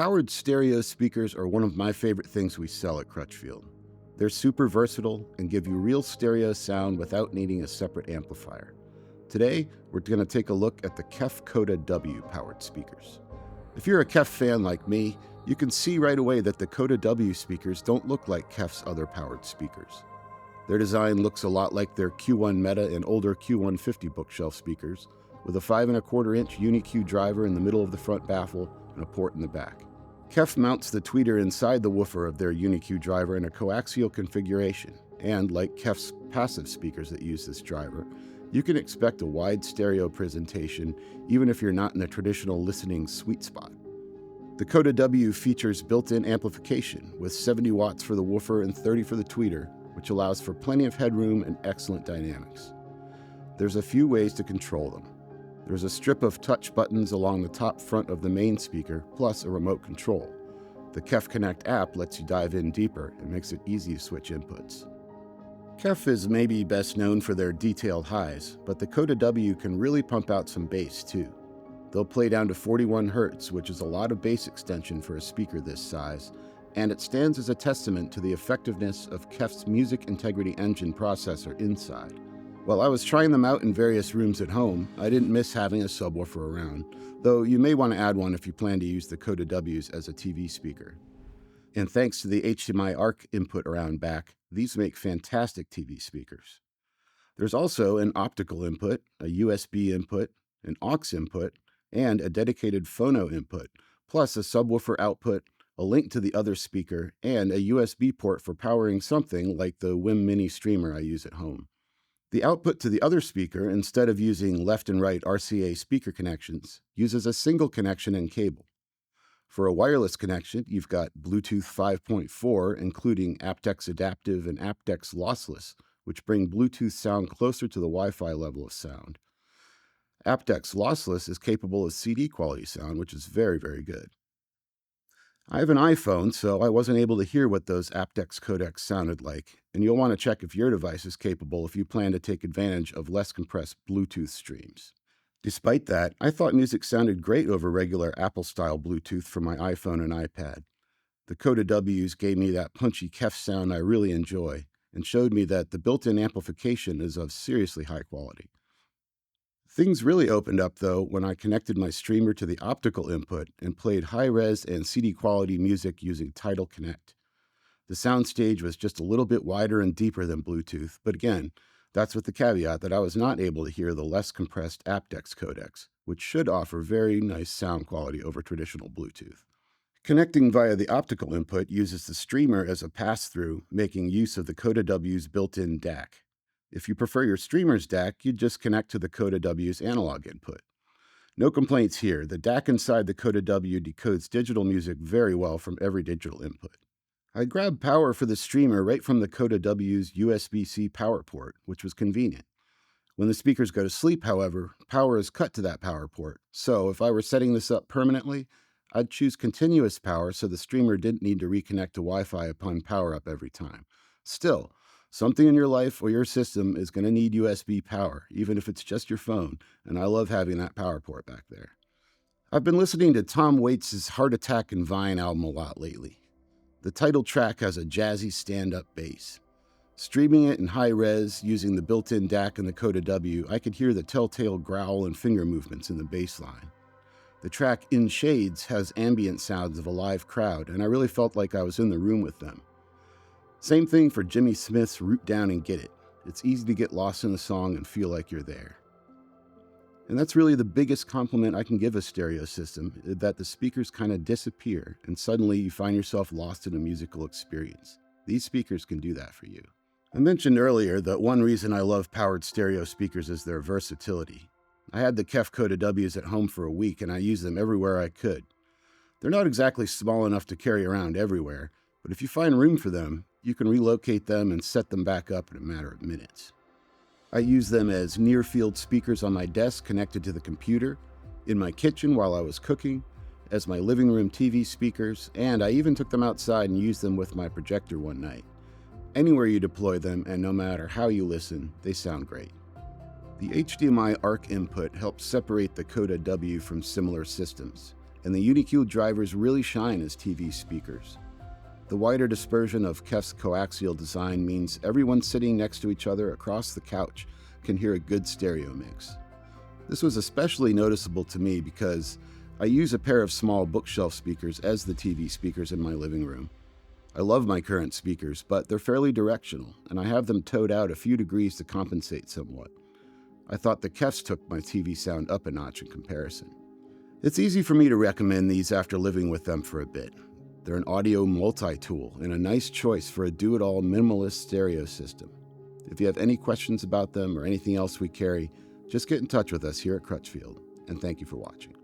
Powered stereo speakers are one of my favorite things we sell at Crutchfield. They're super versatile and give you real stereo sound without needing a separate amplifier. Today, we're going to take a look at the KEF Coda W powered speakers. If you're a KEF fan like me, you can see right away that the Coda W speakers don't look like KEF's other powered speakers. Their design looks a lot like their Q1 Meta and older Q150 bookshelf speakers, with a 5¼ Uni-Q driver in the middle of the front baffle and a port in the back. KEF mounts the tweeter inside the woofer of their Uni-Q driver in a coaxial configuration, and like KEF's passive speakers that use this driver, you can expect a wide stereo presentation even if you're not in the traditional listening sweet spot. The Coda W features built-in amplification with 70 watts for the woofer and 30 for the tweeter, which allows for plenty of headroom and excellent dynamics. There's a few ways to control them. There's a strip of touch buttons along the top front of the main speaker, plus a remote control. The KEF Connect app lets you dive in deeper and makes it easy to switch inputs. KEF is maybe best known for their detailed highs, but the Coda W can really pump out some bass too. They'll play down to 41 Hz, which is a lot of bass extension for a speaker this size, and it stands as a testament to the effectiveness of KEF's Music Integrity Engine processor inside. While I was trying them out in various rooms at home, I didn't miss having a subwoofer around, though you may want to add one if you plan to use the Coda Ws as a TV speaker. And thanks to the HDMI ARC input around back, these make fantastic TV speakers. There's also an optical input, a USB input, an aux input, and a dedicated phono input, plus a subwoofer output, a link to the other speaker, and a USB port for powering something like the WIM Mini streamer I use at home. The output to the other speaker, instead of using left and right RCA speaker connections, uses a single connection and cable. For a wireless connection, you've got Bluetooth 5.4, including aptX Adaptive and aptX Lossless, which bring Bluetooth sound closer to the Wi-Fi level of sound. aptX Lossless is capable of CD quality sound, which is very, very good. I have an iPhone, so I wasn't able to hear what those aptX codecs sounded like, and you'll want to check if your device is capable if you plan to take advantage of less compressed Bluetooth streams. Despite that, I thought music sounded great over regular Apple-style Bluetooth from my iPhone and iPad. The Coda Ws gave me that punchy KEF sound I really enjoy, and showed me that the built-in amplification is of seriously high quality. Things really opened up, though, when I connected my streamer to the optical input and played high-res and CD-quality music using Tidal Connect. The soundstage was just a little bit wider and deeper than Bluetooth, but again, that's with the caveat that I was not able to hear the less compressed aptX codecs, which should offer very nice sound quality over traditional Bluetooth. Connecting via the optical input uses the streamer as a pass-through, making use of the Coda W's built-in DAC. If you prefer your streamer's DAC, you'd just connect to the Coda W's analog input. No complaints here. The DAC inside the Coda W decodes digital music very well from every digital input. I grabbed power for the streamer right from the Coda W's USB-C power port, which was convenient. When the speakers go to sleep, however, power is cut to that power port, so if I were setting this up permanently, I'd choose continuous power so the streamer didn't need to reconnect to Wi-Fi upon power up every time. Still, something in your life or your system is going to need USB power, even if it's just your phone, and I love having that power port back there. I've been listening to Tom Waits' Heart Attack and Vine album a lot lately. The title track has a jazzy stand-up bass. Streaming it in high-res using the built-in DAC and the Coda W, I could hear the telltale growl and finger movements in the bass line. The track In Shades has ambient sounds of a live crowd, and I really felt like I was in the room with them. Same thing for Jimmy Smith's Root Down and Get It. It's easy to get lost in the song and feel like you're there. And that's really the biggest compliment I can give a stereo system, that the speakers kind of disappear and suddenly you find yourself lost in a musical experience. These speakers can do that for you. I mentioned earlier that one reason I love powered stereo speakers is their versatility. I had the KEF Coda Ws at home for a week and I used them everywhere I could. They're not exactly small enough to carry around everywhere, but if you find room for them, you can relocate them and set them back up in a matter of minutes. I use them as near-field speakers on my desk connected to the computer, in my kitchen while I was cooking, as my living room TV speakers, and I even took them outside and used them with my projector one night. Anywhere you deploy them, and no matter how you listen, they sound great. The HDMI ARC input helps separate the Coda W from similar systems, and the Uni-Q drivers really shine as TV speakers. The wider dispersion of KEF's coaxial design means everyone sitting next to each other across the couch can hear a good stereo mix. This was especially noticeable to me because I use a pair of small bookshelf speakers as the TV speakers in my living room. I love my current speakers, but they're fairly directional, and I have them towed out a few degrees to compensate somewhat. I thought the KEFs took my TV sound up a notch in comparison. It's easy for me to recommend these after living with them for a bit. They're an audio multi-tool and a nice choice for a do-it-all minimalist stereo system. If you have any questions about them or anything else we carry, just get in touch with us here at Crutchfield, and thank you for watching.